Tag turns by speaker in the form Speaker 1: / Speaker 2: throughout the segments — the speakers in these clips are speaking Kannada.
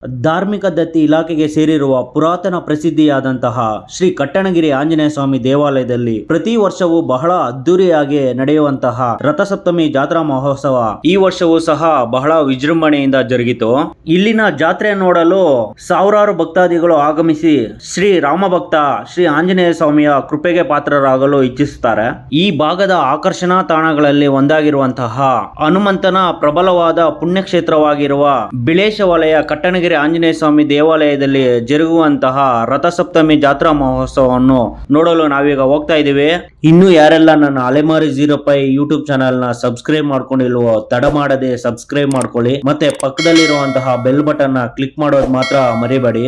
Speaker 1: ಧಾರ್ಮಿಕ ದತ್ತಿ ಇಲಾಖೆಗೆ ಸೇರಿರುವ ಪುರಾತನ ಪ್ರಸಿದ್ಧಿಯಾದಂತಹ ಶ್ರೀ ಕಟ್ಟಣಗಿರಿ ಆಂಜನೇಯ ಸ್ವಾಮಿ ದೇವಾಲಯದಲ್ಲಿ ಪ್ರತಿ ವರ್ಷವೂ ಬಹಳ ಅದ್ದೂರಿಯಾಗಿ ನಡೆಯುವಂತಹ ರಥಸಪ್ತಮಿ ಜಾತ್ರಾ ಮಹೋತ್ಸವ ಈ ವರ್ಷವೂ ಸಹ ಬಹಳ ವಿಜೃಂಭಣೆಯಿಂದ ಜರುಗಿತು. ಇಲ್ಲಿನ ಜಾತ್ರೆ ನೋಡಲು ಸಾವಿರಾರು ಭಕ್ತಾದಿಗಳು ಆಗಮಿಸಿ ಶ್ರೀ ರಾಮ ಭಕ್ತ ಶ್ರೀ ಆಂಜನೇಯ ಸ್ವಾಮಿಯ ಕೃಪೆಗೆ ಪಾತ್ರರಾಗಲು ಇಚ್ಛಿಸುತ್ತಾರೆ. ಈ ಭಾಗದ ಆಕರ್ಷಣಾ ತಾಣಗಳಲ್ಲಿ ಒಂದಾಗಿರುವಂತಹ ಹನುಮಂತನ ಪ್ರಬಲವಾದ ಪುಣ್ಯಕ್ಷೇತ್ರವಾಗಿರುವ ಬಿಳೇಶವಲಯ ಕಟ್ಟಣಗಿರಿ ಆಂಜನೇಯ ಸ್ವಾಮಿ ದೇವಾಲಯದಲ್ಲಿ ಜರುಗುವಂತಹ ರಥಸಪ್ತಮಿ ಜಾತ್ರಾ ಮಹೋತ್ಸವವನ್ನು ನೋಡಲು ನಾವೀಗ ಹೋಗ್ತಾ ಇದ್ದೀವಿ. ಇನ್ನು ಯಾರೆಲ್ಲ ನನ್ನ ಅಲೆಮಾರಿ 05 ಯೂಟ್ಯೂಬ್ ಚಾನೆಲ್ ನ ಸಬ್ಸ್ಕ್ರೈಬ್ ಮಾಡ್ಕೊಂಡಿಲ್ವೋ ತಡ ಮಾಡದೆ ಸಬ್ಸ್ಕ್ರೈಬ್ ಮಾಡ್ಕೊಳ್ಳಿ, ಮತ್ತೆ ಪಕ್ಕದಲ್ಲಿರುವಂತಹ ಬೆಲ್ ಬಟನ್ ನ ಕ್ಲಿಕ್ ಮಾಡೋದು ಮಾತ್ರ ಮರಿಬೇಡಿ.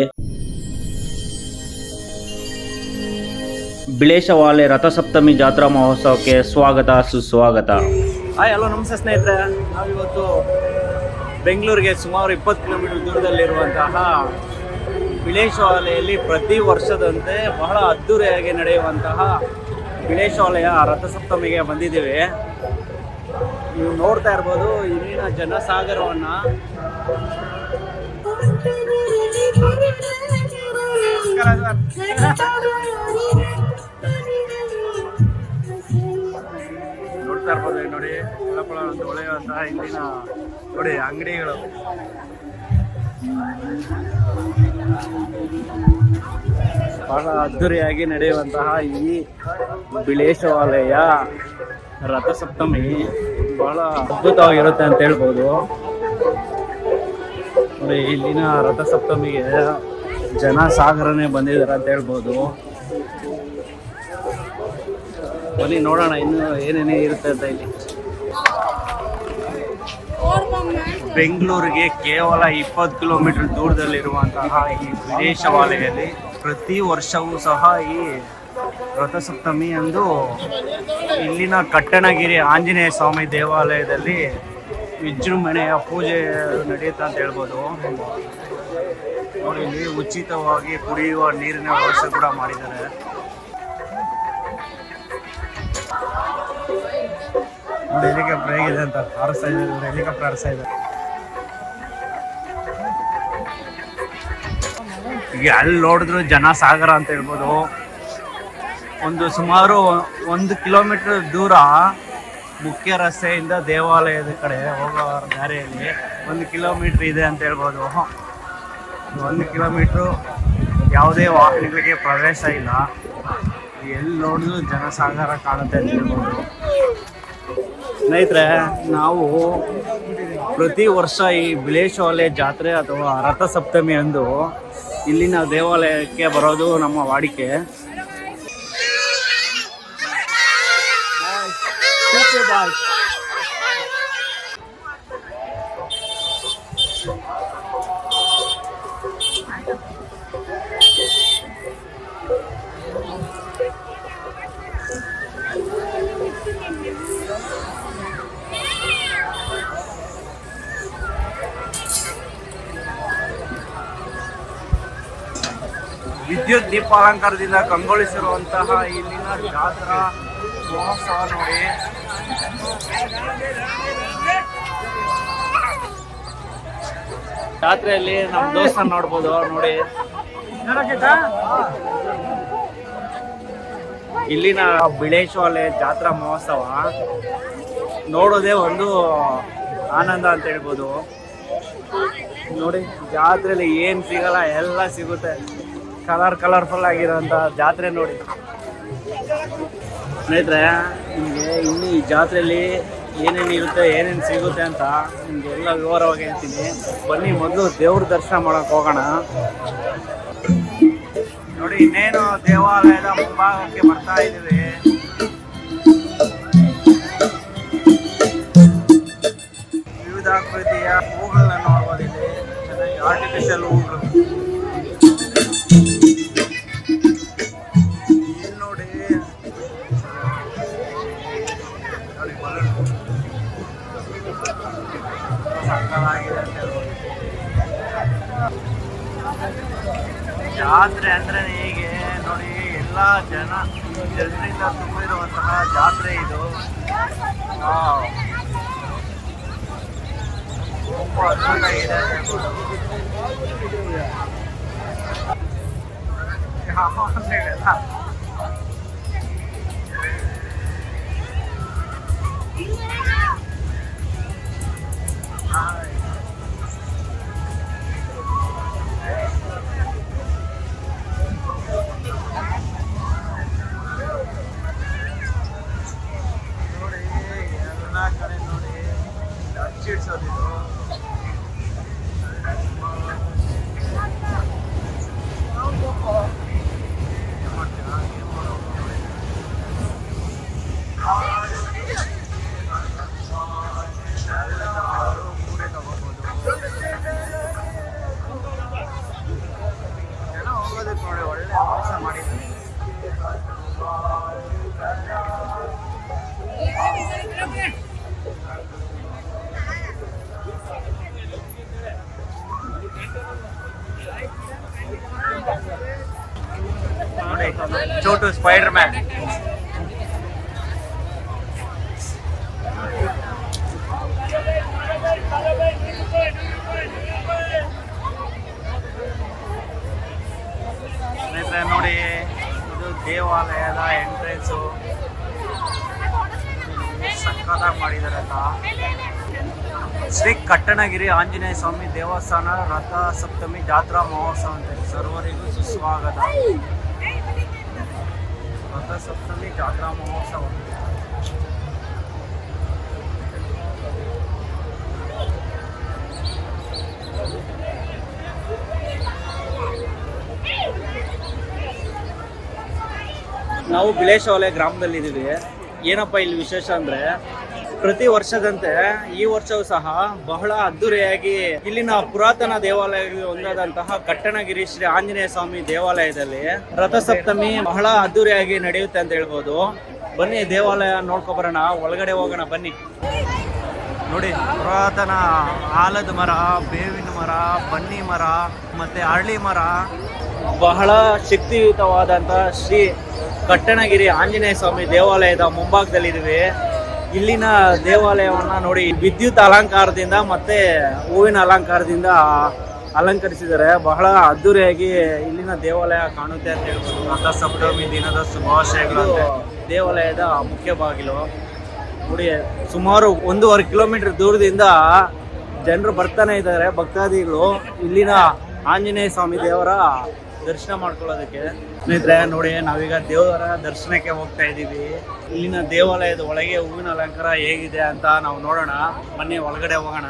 Speaker 1: ಬಿಳೇಶವಾಲೆ ರಥಸಪ್ತಮಿ ಜಾತ್ರಾ ಮಹೋತ್ಸವಕ್ಕೆ ಸ್ವಾಗತ ಸುಸ್ವಾಗತ.
Speaker 2: ಹಾಯ್ ಹಲೋ ನಮಸ್ತೆ ಸ್ನೇಹಿತರೆ, ನಾವಿವತ್ತು ಬೆಂಗಳೂರಿಗೆ ಸುಮಾರು 20 ಕಿಲೋಮೀಟರ್ ದೂರದಲ್ಲಿರುವಂತಹ ಬಿಳೇಶವಾಲೆಯಲ್ಲಿ ಪ್ರತಿ ವರ್ಷದಂತೆ ಬಹಳ ಅದ್ದೂರಿಯಾಗಿ ನಡೆಯುವಂತಹ ಬಿಳೇಶವಾಲೆಯ ರಥಸಪ್ತಮಿಗೆ ಬಂದಿದ್ದೀವಿ. ನೀವು ನೋಡ್ತಾ ಇರ್ಬೋದು ಇಲ್ಲಿನ ಜನಸಾಗರವನ್ನು. ನೋಡ್ತಾ ಇರ್ಬೋದು ನೋಡಿ, ಫಳ ಅಂತ ಹೊಳೆಯುವಂತಹ ಇಲ್ಲಿನ ನೋಡಿ ಅಂಗಡಿಗಳು. ಬಹಳ ಅದ್ದೂರಿಯಾಗಿ ನಡೆಯುವಂತಹ ಈ ಬಿಳೇಶವಾಲೆಯ ರಥಸಪ್ತಮಿ ಬಹಳ ಅದ್ಭುತವಾಗಿರುತ್ತೆ ಅಂತ ಹೇಳ್ಬೋದು. ನೋಡಿ ಇಲ್ಲಿನ ರಥಸಪ್ತಮಿಗೆ ಜನಸಾಗರನೇ ಬಂದಿದ್ದಾರೆ ಅಂತ ಹೇಳ್ಬೋದು. ಬನ್ನಿ ನೋಡೋಣ ಇನ್ನು ಏನೇನೇ ಇರುತ್ತೆ ಅಂತ. ಇಲ್ಲಿ ಬೆಂಗಳೂರಿಗೆ ಕೇವಲ 20 ಕಿಲೋಮೀಟರ್ ದೂರದಲ್ಲಿರುವಂತಹ ಈ ಬಿಳೇಶವಾಲೆಯಲ್ಲಿ ಪ್ರತಿ ವರ್ಷವೂ ಸಹ ಈ ರಥಸಪ್ತಮಿ ಅಂದು ಇಲ್ಲಿನ ಕಟ್ಟಣಗಿರಿ ಆಂಜನೇಯ ಸ್ವಾಮಿ ದೇವಾಲಯದಲ್ಲಿ ವಿಜೃಂಭಣೆಯ ಪೂಜೆ ನಡೆಯುತ್ತೆ ಅಂತ ಹೇಳ್ಬೋದು. ನೋಡಿ ಇಲ್ಲಿ ಉಚಿತವಾಗಿ ಕುಡಿಯುವ ನೀರಿನ ವ್ಯವಸ್ಥೆ ಕೂಡ ಮಾಡಿದ್ದಾರೆ. ನೋಡಿ ಹೆಲಿಕಾಪ್ಟರ್ ಹೇಗಿದೆ ಅಂತ ಹಾರಿಸ್ತಾ ಇದ್ದಾರೆ, ಹೆಲಿಕಾಪ್ಟರ್ ಹಾರಿಸ್ತಾ ಇದ್ದಾರೆ. ಈಗ ಅಲ್ಲಿ ನೋಡಿದ್ರು ಜನಸಾಗರ ಅಂತ ಹೇಳ್ಬೋದು. ಒಂದು ಸುಮಾರು 1 ಕಿಲೋಮೀಟರ್ ದೂರ ಮುಖ್ಯ ರಸ್ತೆಯಿಂದ ದೇವಾಲಯದ ಕಡೆ ಹೋಗೋ ದಾರಿಯಲ್ಲಿ 1 ಕಿಲೋಮೀಟರ್ ಇದೆ ಅಂತ ಹೇಳ್ಬೋದು. 1 ಕಿಲೋಮೀಟ್ರು ಯಾವುದೇ ವಾಹನಗಳಿಗೆ ಪ್ರವೇಶ ಇಲ್ಲ. ಎಲ್ಲಿ ನೋಡಿದ್ರು ಜನಸಾಗರ ಕಾಣುತ್ತೆ ಅಂತ ಹೇಳ್ಬೋದು. ಸ್ನೇಹಿತರೆ, ನಾವು ಪ್ರತಿ ವರ್ಷ ಈ ಬಿಳೇಶವಾಲೆ ಜಾತ್ರೆ ಅಥವಾ ರಥಸಪ್ತಮಿ ಅಂದು ಇಲ್ಲಿನ ದೇವಾಲಯಕ್ಕೆ ಬರೋದು ನಮ್ಮ ವಾಡಿಕೆ. ವಿದ್ಯುತ್ ದೀಪಾಲಂಕಾರದಿಂದ ಕಂಗೊಳಿಸಿರುವಂತಹ ಇಲ್ಲಿನ ಜಾತ್ರಾ ಮಹೋತ್ಸವ ನೋಡಿ. ಜಾತ್ರೆಯಲ್ಲಿ ನಮ್ಮ ದೋಸ್ತ ನೋಡ್ಬೋದು ನೋಡಿ. ಇಲ್ಲಿನ ಬಿಳೇಶವಾಲೆ ಜಾತ್ರಾ ಮಹೋತ್ಸವ ನೋಡೋದೇ ಒಂದು ಆನಂದ ಅಂತ ಹೇಳ್ಬೋದು. ನೋಡಿ ಜಾತ್ರೆಯಲ್ಲಿ ಏನು ಸಿಗಲ್ಲ ಎಲ್ಲ ಸಿಗುತ್ತೆ. ಕಲರ್ಫುಲ್ ಆಗಿರೋಂಥ ಜಾತ್ರೆ ನೋಡಿ. ಸ್ನೇಹಿತರೆ, ನಿಮಗೆ ಇನ್ನು ಈ ಜಾತ್ರೆಯಲ್ಲಿ ಏನೇನು ಇರುತ್ತೆ, ಏನೇನು ಸಿಗುತ್ತೆ ಅಂತ ನಿಮಗೆ ಎಲ್ಲ ವಿವರವಾಗಿ ಹೇಳ್ತೀನಿ. ಬನ್ನಿ ಮೊದಲು ದೇವ್ರ ದರ್ಶನ ಮಾಡೋಕೆ ಹೋಗೋಣ. ನೋಡಿ ಇನ್ನೇನು ದೇವಾಲಯದ ಮುಂಭಾಗಕ್ಕೆ ಬರ್ತಾ ಇದ್ದೀವಿ. ವಿವಿಧ ಆಕೃತಿಯ ಹೂಗಳನ್ನ ನೋಡ್ಬೋದು. ಇಲ್ಲಿ ಚೆನ್ನಾಗಿ ಆರ್ಟಿಫಿಷಿಯಲ್ ಹೂಗಳು. ಜಾತ್ರೆ ಅಂದ್ರೆ ಹೀಗೆ ನೋಡಿ, ಎಲ್ಲ ಜನರಿಂದ ತುಂಬಿರುವಂತಹ ಜಾತ್ರೆ ಇದು. ತುಂಬ ಅದ್ಭುತ ಇದೆ. ನೋಡಿ ಒಳ್ಳೆ ಮೋಸ ಮಾಡಿದ್ದಾರೆ. ನೋಡಿ ಚೋಟು ಸ್ಪೈಡರ್ ಮ್ಯಾನ್. ಸ್ನೇಹಿತರೆ ನೋಡಿ, ಇದು ದೇವಾಲಯದ ಎಂಟ್ರೆನ್ಸು. ಸಕ್ಕತ್ತಾಗಿ ಮಾಡಿದ್ದಾರೆ ಅಂತ. ಶ್ರೀ ಕಟ್ಟಣಗಿರಿ ಆಂಜನೇಯ ಸ್ವಾಮಿ ದೇವಸ್ಥಾನ ರಥ ಸಪ್ತಮಿ ಜಾತ್ರಾ ಮಹೋತ್ಸವ ಅಂತ ಸರ್ವರಿಗೂ ಸುಸ್ವಾಗತ. ರಥ ಸಪ್ತಮಿ ಜಾತ್ರಾ ಮಹೋತ್ಸವ. ನಾವು ಬಿಳೇಶವಲೆ ಗ್ರಾಮದಲ್ಲಿದ್ದೀವಿ. ಏನಪ್ಪ ಇಲ್ಲಿ ವಿಶೇಷ ಅಂದರೆ, ಪ್ರತಿ ವರ್ಷದಂತೆ ಈ ವರ್ಷವೂ ಸಹ ಬಹಳ ಅದ್ದೂರಿಯಾಗಿ ಇಲ್ಲಿನ ಪುರಾತನ ದೇವಾಲಯಗಳಲ್ಲಿ ಒಂದಾದಂತಹ ಕಟ್ಟಣಗಿರಿ ಶ್ರೀ ಆಂಜನೇಯ ಸ್ವಾಮಿ ದೇವಾಲಯದಲ್ಲಿ ರಥಸಪ್ತಮಿ ಬಹಳ ಅದ್ದೂರಿಯಾಗಿ ನಡೆಯುತ್ತೆ ಅಂತ ಹೇಳ್ಬೋದು. ಬನ್ನಿ ದೇವಾಲಯ ನೋಡ್ಕೊಬರೋಣ, ಒಳಗಡೆ ಹೋಗೋಣ ಬನ್ನಿ. ನೋಡಿ, ಪುರಾತನ ಆಲದ ಮರ, ಬೇವಿನ ಮರ, ಬನ್ನಿ ಮರ ಮತ್ತೆ ಅರಳಿ ಮರ, ಬಹಳ ಶಕ್ತಿಯುತವಾದಂಥ ಶ್ರೀ ಕಟ್ಟಣಗಿರಿ ಆಂಜನೇಯ ಸ್ವಾಮಿ ದೇವಾಲಯದ ಮುಂಭಾಗದಲ್ಲಿದ್ದೀವಿ. ಇಲ್ಲಿನ ದೇವಾಲಯವನ್ನ ನೋಡಿ, ವಿದ್ಯುತ್ ಅಲಂಕಾರದಿಂದ ಮತ್ತೆ ಹೂವಿನ ಅಲಂಕಾರದಿಂದ ಅಲಂಕರಿಸಿದ್ದಾರೆ. ಬಹಳ ಅದ್ದೂರಿಯಾಗಿ ಇಲ್ಲಿನ ದೇವಾಲಯ ಕಾಣುತ್ತೆ ಅಂತ ಹೇಳ್ಬೋದು. ರಥ ಸಪ್ತಮಿ ದಿನದ ಶುಭಾಶಯಗಳು. ದೇವಾಲಯದ ಮುಖ್ಯ ಬಾಗಿಲು ನೋಡಿ, ಸುಮಾರು 1.5 ಕಿಲೋಮೀಟರ್ ದೂರದಿಂದ ಜನರು ಬರ್ತಾನೆ ಇದ್ದಾರೆ, ಭಕ್ತಾದಿಗಳು ಇಲ್ಲಿನ ಆಂಜನೇಯ ಸ್ವಾಮಿ ದೇವರ ದರ್ಶನ ಮಾಡ್ಕೊಳ್ಳೋದಕ್ಕೆ. ಸ್ನೇಹಿತರೆ ನೋಡಿ, ನಾವೀಗ ದೇವರ ದರ್ಶನಕ್ಕೆ ಹೋಗ್ತಾ ಇದ್ದೀವಿ. ಇಲ್ಲಿನ ದೇವಾಲಯದ ಒಳಗೆ ಹೂವಿನ ಅಲಂಕಾರ ಹೇಗಿದೆ ಅಂತ ನಾವು ನೋಡೋಣ. ಬನ್ನಿ ಒಳಗಡೆ ಹೋಗೋಣ.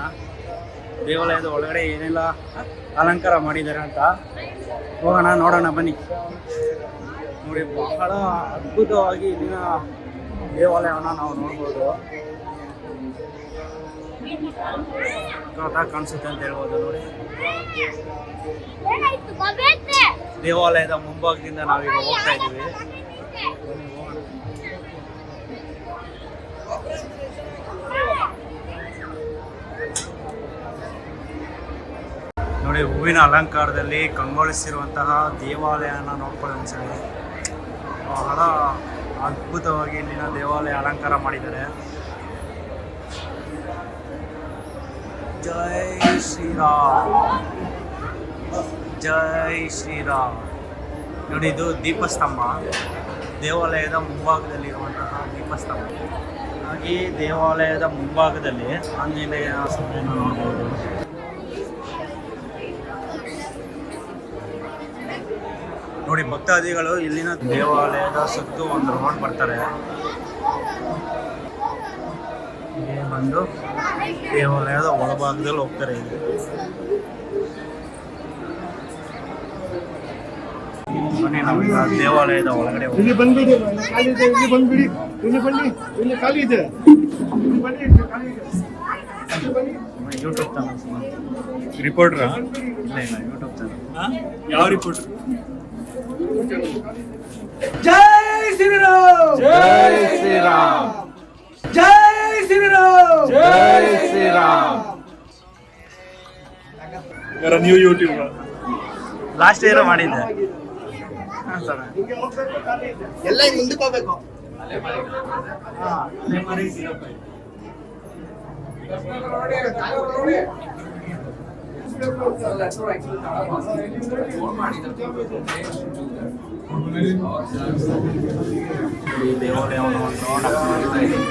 Speaker 2: ದೇವಾಲಯದ ಒಳಗಡೆ ಏನೆಲ್ಲ ಅಲಂಕಾರ ಮಾಡಿದ್ದಾರೆ ಅಂತ ಹೋಗೋಣ, ನೋಡೋಣ ಬನ್ನಿ. ನೋಡಿ, ಬಹಳ ಅದ್ಭುತವಾಗಿ ಇಲ್ಲಿನ ದೇವಾಲಯವನ್ನು ನಾವು ನೋಡ್ಬೋದು. ಕಾಣಿಸುತ್ತೆ ಅಂತ ಹೇಳ್ಬೋದು. ನೋಡಿ, ದೇವಾಲಯದ ಮುಂಭಾಗದಿಂದ ನಾವೀಗ ಹೋಗ್ತಾ ಇದ್ದೀವಿ. ನೋಡಿ, ಹೂವಿನ ಅಲಂಕಾರದಲ್ಲಿ ಕಂಗೊಳಿಸಿರುವಂತಹ ದೇವಾಲಯನ ನೋಡ್ಕೊಳ್ಳಿ ಒಂದ್ಸರಿ. ಬಹಳ ಅದ್ಭುತವಾಗಿ ಇಲ್ಲಿನ ದೇವಾಲಯ ಅಲಂಕಾರ ಮಾಡಿದ್ದಾರೆ. ಜೈ ಶ್ರೀರಾಮ್, ಜೈ ಶ್ರೀರಾಮ್. ನೋಡಿ, ಇದು ದೀಪಸ್ತಂಭ, ದೇವಾಲಯದ ಮುಂಭಾಗದಲ್ಲಿರುವಂತಹ ದೀಪಸ್ತಂಭ. ಹಾಗೆ ದೇವಾಲಯದ ಮುಂಭಾಗದಲ್ಲಿ ಆಂಜನೇಯ ಸ್ವಾಮಿಯನ್ನು ನೋಡ್ಬೋದು. ನೋಡಿ, ಭಕ್ತಾದಿಗಳು ಇಲ್ಲಿನ ದೇವಾಲಯದ ಸುತ್ತು ಒಂದು ರೌಂಡ್ ಬರ್ತಾರೆ. ಬಂದು ದೇವಾಲಯದ ಒಳಭಾಗದಲ್ಲಿ ಹೋಗ್ತಾರೆ. ಬನ್ನಿ, ನಾವೀಗ ದೇವಾಲಯದ ಒಳಗಡೆ
Speaker 3: ಇಲ್ಲಿ ಬಂದ್ಬಿಡಿ, ಖಾಲಿ ಇದೆ, ಇಲ್ಲಿ ಬಂದ್ಬಿಡಿ, ಇಲ್ಲಿ ಬನ್ನಿ, ಇಲ್ಲಿ ಖಾಲಿ ಇದೆ, ಇಲ್ಲಿ ಬನ್ನಿ, ಇಲ್ಲಿ ಖಾಲಿ ಇದೆ, ಇಲ್ಲಿ ಬನ್ನಿ.
Speaker 2: ಯೂಟ್ಯೂಬ್ ಚಾನಲ್
Speaker 3: ರಿಪೋರ್ಟ್ರಾ?
Speaker 2: ಇಲ್ಲ ಇಲ್ಲ, ಯೂಟ್ಯೂಬ್ ಚಾನಲ್.
Speaker 3: ಯಾವ ರಿಪೋರ್ಟ್? ಜೈ ಶ್ರೀರಾಮ್, ಜೈ ಶ್ರೀರಾಮ್, ಜೈ ಶ್ರೀರಾಮ್, ಜೈ ಶ್ರೀರಾಮ್. ಯಾರ ನ್ಯೂ ಯೂಟ್ಯೂಬ್
Speaker 2: ಲಾಸ್ಟ್ ಇಯರ್ ಮಾಡಿದ್ದೆ.
Speaker 3: ಎಲ್ಲ ಮುಂದಕ್ಕೆ ಹೋಗ್ಬೇಕು.
Speaker 2: ಈ ದೇವಾಲಯವನ್ನು ಒಂದು ರೌಂಡ್ ಹಾಕ್ತಾ ಇದ್ದೀವಿ.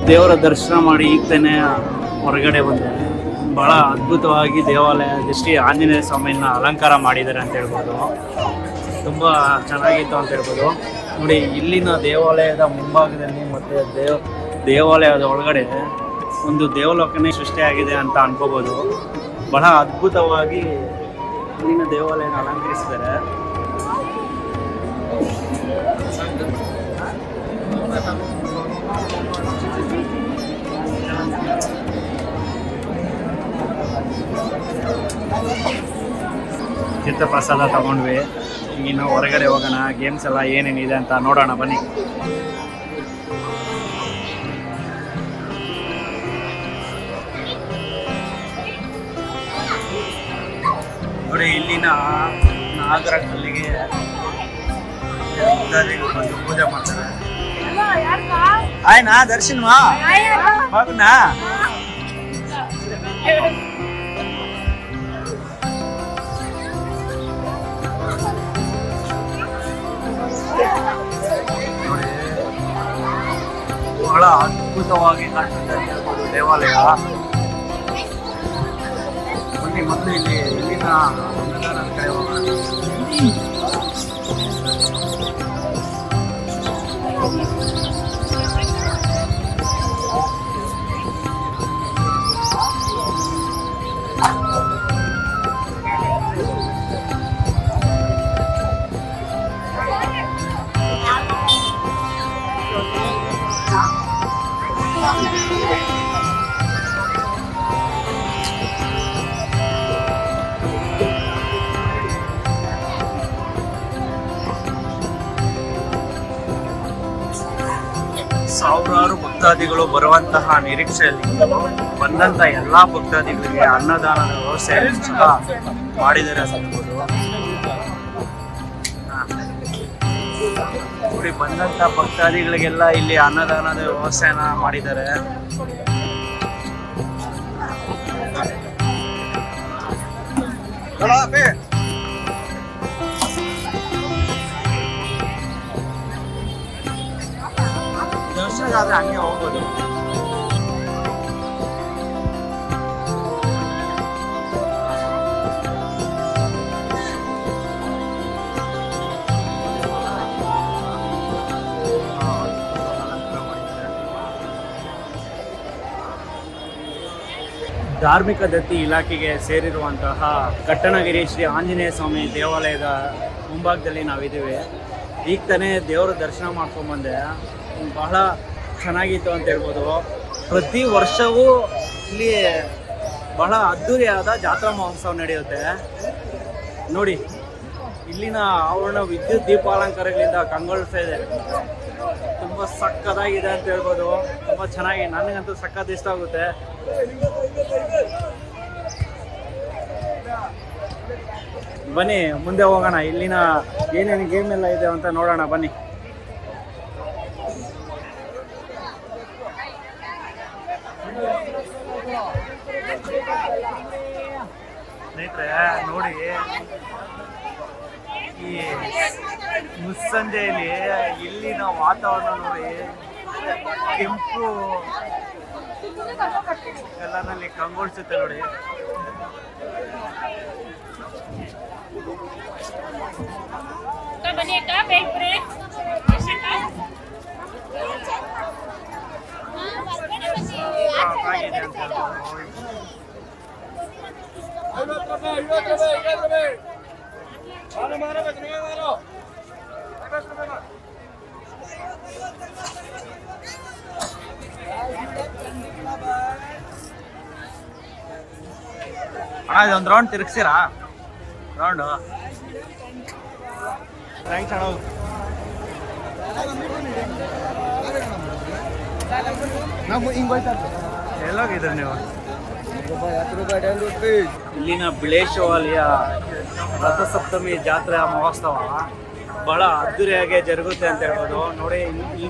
Speaker 2: ದೇವರ ದರ್ಶನ ಮಾಡಿ ಈಗ ತಾನೇ ಹೊರಗಡೆ ಬಂದೆ. ಬಹಳ ಅದ್ಭುತವಾಗಿ ದೇವಾಲಯ ಶ್ರೀ ಆಂಜನೇಯ ಸ್ವಾಮಿಯನ್ನ ಅಲಂಕಾರ ಮಾಡಿದ್ದಾರೆ ಅಂತ ಹೇಳ್ಬೋದು. ತುಂಬ ಚೆನ್ನಾಗಿತ್ತು ಅಂತ ಹೇಳ್ಬೋದು. ನೋಡಿ, ಇಲ್ಲಿನ ದೇವಾಲಯದ ಮುಂಭಾಗದಲ್ಲಿ ಮತ್ತು ದೇವಾಲಯದ ಒಳಗಡೆ ಒಂದು ದೇವಲೋಕನೇ ಸೃಷ್ಟಿಯಾಗಿದೆ ಅಂತ ಅನ್ಕೋಬೋದು. ಬಹಳ ಅದ್ಭುತವಾಗಿ ಇಲ್ಲಿನ ದೇವಾಲಯನ ಅಲಂಕರಿಸಿದ್ದಾರೆ. ತೀರ್ಥಪ್ರಸಾದ ತಗೊಂಡ್ವಿ. ಇನ್ನು ಹೊರಗಡೆ ಹೋಗೋಣ, ಗೇಮ್ಸ್ ಎಲ್ಲ ಏನೇನಿದೆ ಅಂತ ನೋಡೋಣ ಬನ್ನಿ. ನೋಡಿ, ಇಲ್ಲಿನ ನಾಗರ ಕಲ್ಲಿಗೆ ಬಂದು ಪೂಜೆ ಮಾಡ್ತಾರೆ. ಆಯ್ನಾ ದರ್ಶನ್ವಾ ಬಾಗುನಾ ಬಹಳ ಅದ್ಭುತವಾಗಿ ಕಾಣ್ತದೆ ದೇವಾಲಯ. ಬನ್ನಿ ಮೊದಲು ಇಲ್ಲಿನ ಅನ್ನದಾನದ ಕಡೆ ಹೋಗೋಣ. ಸಾವಿರಾರು ಭಕ್ತಾದಿಗಳು ಬರುವಂತಹ ನಿರೀಕ್ಷೆಯಲ್ಲಿ ಬಂದಂತ ಎಲ್ಲಾ ಭಕ್ತಾದಿಗಳಿಗೆ ಅನ್ನದಾನದ ವ್ಯವಸ್ಥೆ ಸಹ ಮಾಡಿದ್ದಾರೆ ಅಂತ ಹೇಳ್ಬೋದು. ನೋಡಿ, ಬಂದಂತ ಭಕ್ತಾದಿಗಳಿಗೆಲ್ಲ ಇಲ್ಲಿ ಅನ್ನದಾನದ ವ್ಯವಸ್ಥೆನ ಮಾಡಿದ್ದಾರೆ. ದರ್ಶನಗಾದ್ರೆ ಹಂಗೆ ಹೋಗ್ಬೋದು. ಧಾರ್ಮಿಕ ದತ್ತಿ ಇಲಾಖೆಗೆ ಸೇರಿರುವಂತಹ ಕಟ್ಟಣಗಿರಿ ಶ್ರೀ ಆಂಜನೇಯ ಸ್ವಾಮಿ ದೇವಾಲಯದ ಮುಂಭಾಗದಲ್ಲಿ ನಾವಿದ್ದೀವಿ. ಈಗ ತಾನೇ ದೇವರ ದರ್ಶನ ಮಾಡ್ಕೊಂಡ್ಬಂದೆ. ಬಹಳ ಚೆನ್ನಾಗಿತ್ತು ಅಂತ ಹೇಳ್ಬೋದು. ಪ್ರತಿ ವರ್ಷವೂ ಇಲ್ಲಿ ಬಹಳ ಅದ್ಧೂರಿಯಾದ ಜಾತ್ರಾ ಮಹೋತ್ಸವ ನಡೆಯುತ್ತೆ. ನೋಡಿ, ಇಲ್ಲಿನ ಆವರಣ ವಿದ್ಯುತ್ ದೀಪಾಲಂಕಾರಗಳಿಂದ ಕಂಗೊಳಿಸ್ತಾ ಇದೆ. ತುಂಬ ಸಕ್ಕತ್ತಾಗಿದೆ ಅಂತ ಹೇಳ್ಬೋದು. ತುಂಬ ಚೆನ್ನಾಗಿ, ನನಗಂತೂ ಸಕ್ಕತ್ ಇಷ್ಟ ಆಗುತ್ತೆ. ಬನ್ನಿ ಮುಂದೆ ಹೋಗೋಣ, ಇಲ್ಲಿನ ಏನೇನು ಗೇಮ್ ಎಲ್ಲ ಇದೆ ಅಂತ ನೋಡೋಣ ಬನ್ನಿ. ಸ್ನೇಹಿತರೆ ನೋಡಿ, ಈ ಮುಸ್ಸಂಜೆಯಲ್ಲಿ ಇಲ್ಲಿನ ವಾತಾವರಣ ನೋಡಿ, ಕೆಂಪು ಕಲರ್ನಲ್ಲಿ ಕಂಗೊಳಿಸುತ್ತೆ ನೋಡಿ. ಸಾಕಾಗಿದೆ ಅಂತ ಹೇಳ್ಬೋದು. ಅಣ್ಣ ಇದೊಂದು ರೌಂಡ್ ತಿರುಗಿಸಿರಾ? ರೌಂಡು ಥ್ಯಾಂಕ್ಸ್ ಅಣ್ಣ. ಎಲ್ಲೋಗಿದ್ರಿ ನೀವು? ಇಲ್ಲಿನ ಬಿಳೇಶವಾಲಿಯ ರಥಸಪ್ತಮಿ ಜಾತ್ರಾ ಮಹೋತ್ಸವ ಬಹಳ ಅದ್ದೂರಿಯಾಗಿ ಜರುಗುತ್ತೆ ಅಂತ ಹೇಳ್ಬೋದು. ನೋಡಿ, ಈ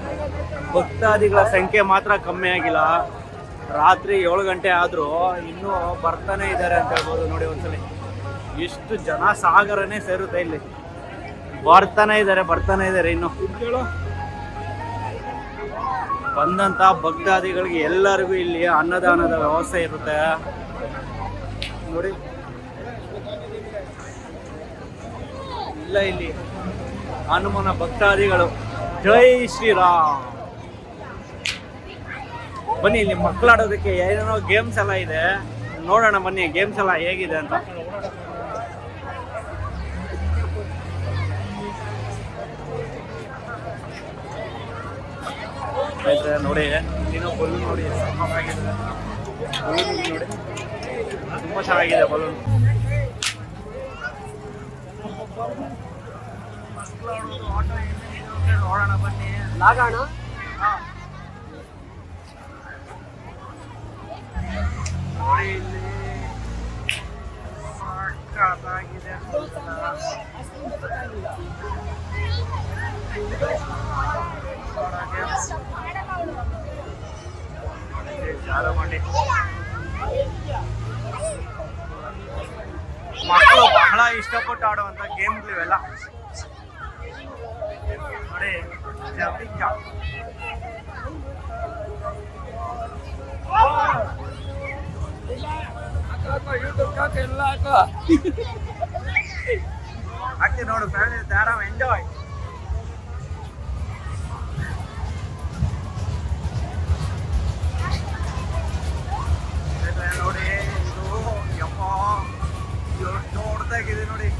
Speaker 2: ಭಕ್ತಾದಿಗಳ ಸಂಖ್ಯೆ ಮಾತ್ರ ಕಮ್ಮಿ ಆಗಿಲ್ಲ. ರಾತ್ರಿ 7 ಗಂಟೆ ಆದರೂ ಇನ್ನೂ ಬರ್ತಾನೆ ಇದ್ದಾರೆ ಅಂತ ಹೇಳ್ಬೋದು. ನೋಡಿ ಒಂದ್ಸಲಿ ಎಷ್ಟು ಜನ ಸಾಗರನೇ ಸೇರುತ್ತೆ ಇಲ್ಲಿ. ಬರ್ತಾನೆ ಇದ್ದಾರೆ ಇನ್ನು. ಬಂದಂಥ ಭಕ್ತಾದಿಗಳಿಗೆ ಎಲ್ಲರಿಗೂ ಇಲ್ಲಿ ಅನ್ನದಾನದ ವ್ಯವಸ್ಥೆ ಇರುತ್ತೆ ನೋಡಿ. ಇಲ್ಲ ಇಲ್ಲಿ ಹನುಮನ ಭಕ್ತಾದಿಗಳು ಜೈ ಶ್ರೀರಾಮ್. ಬನ್ನಿ, ಇಲ್ಲಿ ಮಕ್ಕಳಾಡೋದಕ್ಕೆ ಏನೇನೋ ಗೇಮ್ಸ್ ಎಲ್ಲ ಇದೆ, ನೋಡೋಣ ಬನ್ನಿ ಗೇಮ್ಸ್ ಎಲ್ಲ ಹೇಗಿದೆ ಅಂತ. ನೋಡಿ ಇಲ್ಲಿನ ಬಲೂನ್ ನೋಡಿ, ಸಕ್ಕತ್ತಾಗಿದೆ ಬಲೂನ್ ನೋಡಿ, ತುಂಬಾ ಚೆನ್ನಾಗಿದೆ ಬಲೂನ್. ನೋಡೋಣ ಬನ್ನಿ. ಲಾಗೋಣ. ನೋಡಿ ಇಲ್ಲಿ ಸಕ್ಕತ್ತಾಗಿದೆ. ಮಕ್ಕಳು ಬಹಳ ಇಷ್ಟಪಟ್ಟು ಆಡುವಂತ ಗೇಮ್ಗಳು ಇವೆಲ್ಲ ನೋಡಿ. ಆಗ್ತಿ ನೋಡು, ಫ್ಯಾಮಿಲಿ ಆರಾಮ್ ಎಂಜಾಯ್. ನೋಡಿ ಇದು ಯಪ್ಪ ದೊಡ್ಡದಾಗಿದೆ ನೋಡಿ.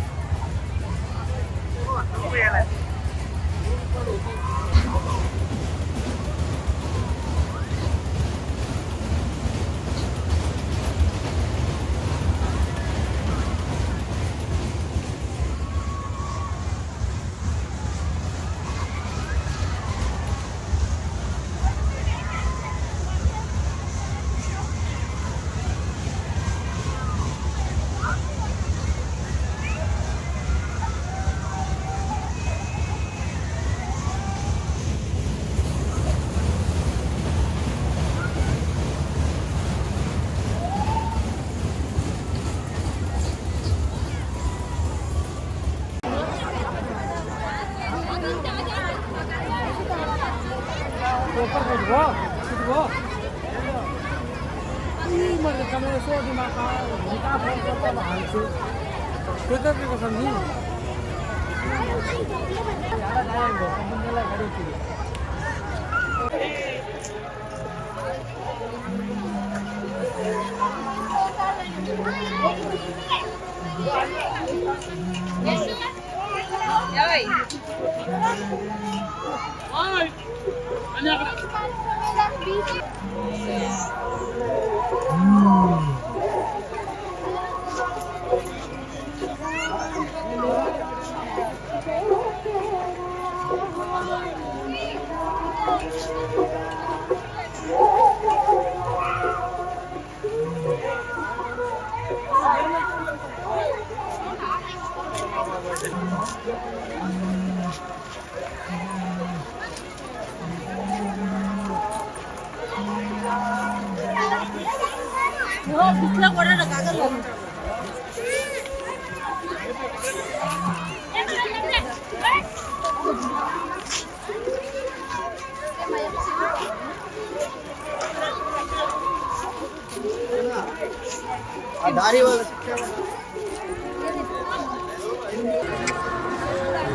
Speaker 4: ಬಿಸಿಲ ಕೊಡೋಣ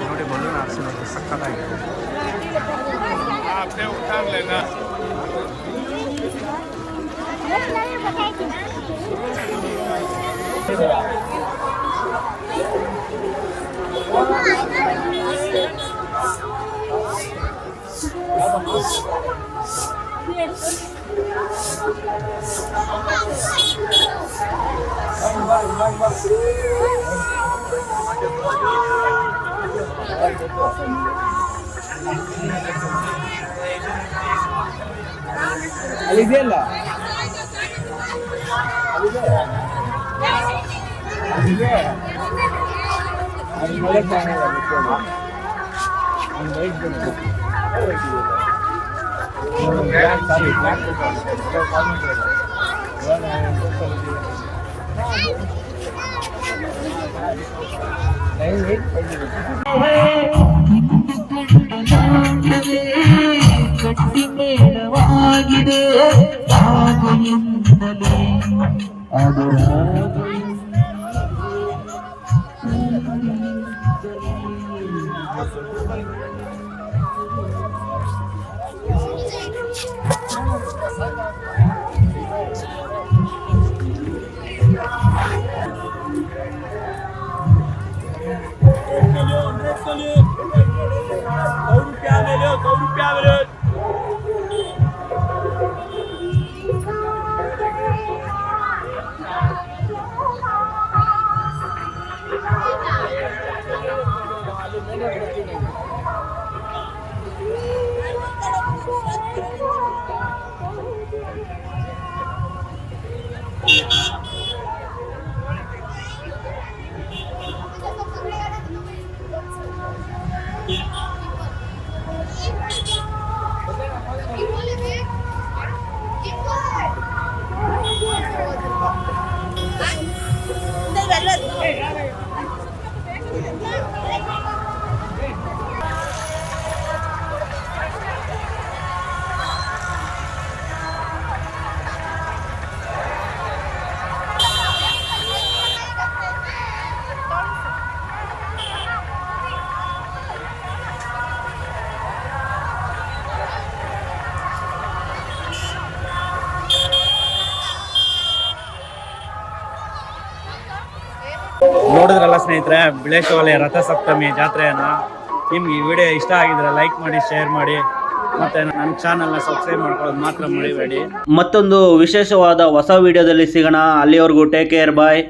Speaker 2: ನೋಡಿ ಬಲೂನ್ ಹಾರಿಸಿರೋದು ಸಕ್ಕತ್ತಾಗಿದೆ.
Speaker 3: आपने उतार लेना. ಅಲ್ಲಿದೆಯಲ್ಲ ಅಲ್ಲಿದೆ ಅದು ಮಳೆ ಕಾಣಿಲ್ಲ ಒಂದು ಬೈಕ್ ಬಂತು
Speaker 4: ಗಟ್ಟಿ ಮೇಳವಾಗಿದೆ ಆಗುಯಿಂದಲೇ ಅದು
Speaker 2: ನೋಡಿದ್ರಲ್ಲ ಸ್ನೇಹಿತರೆ, ಬಿಳೇಶವಲಯ ರಥಸಪ್ತಮಿ ಜಾತ್ರೆಯನ್ನ. ನಿಮ್ಗೆ ಈ ವಿಡಿಯೋ ಇಷ್ಟ ಆಗಿದ್ರೆ ಲೈಕ್ ಮಾಡಿ, ಶೇರ್ ಮಾಡಿ, ಮತ್ತೆ ನನ್ನ ಚಾನಲ್ನ ಸಬ್ಸ್ಕ್ರೈಬ್ ಮಾಡ್ಕೊಳ್ಳೋದು ಮಾತ್ರ ಮರಿಬೇಡಿ.
Speaker 1: ಮತ್ತೊಂದು ವಿಶೇಷವಾದ ಹೊಸ ವಿಡಿಯೋದಲ್ಲಿ ಸಿಗೋಣ. ಅಲ್ಲಿವರೆಗೂ ಟೇಕ್ ಕೇರ್, ಬಾಯ್.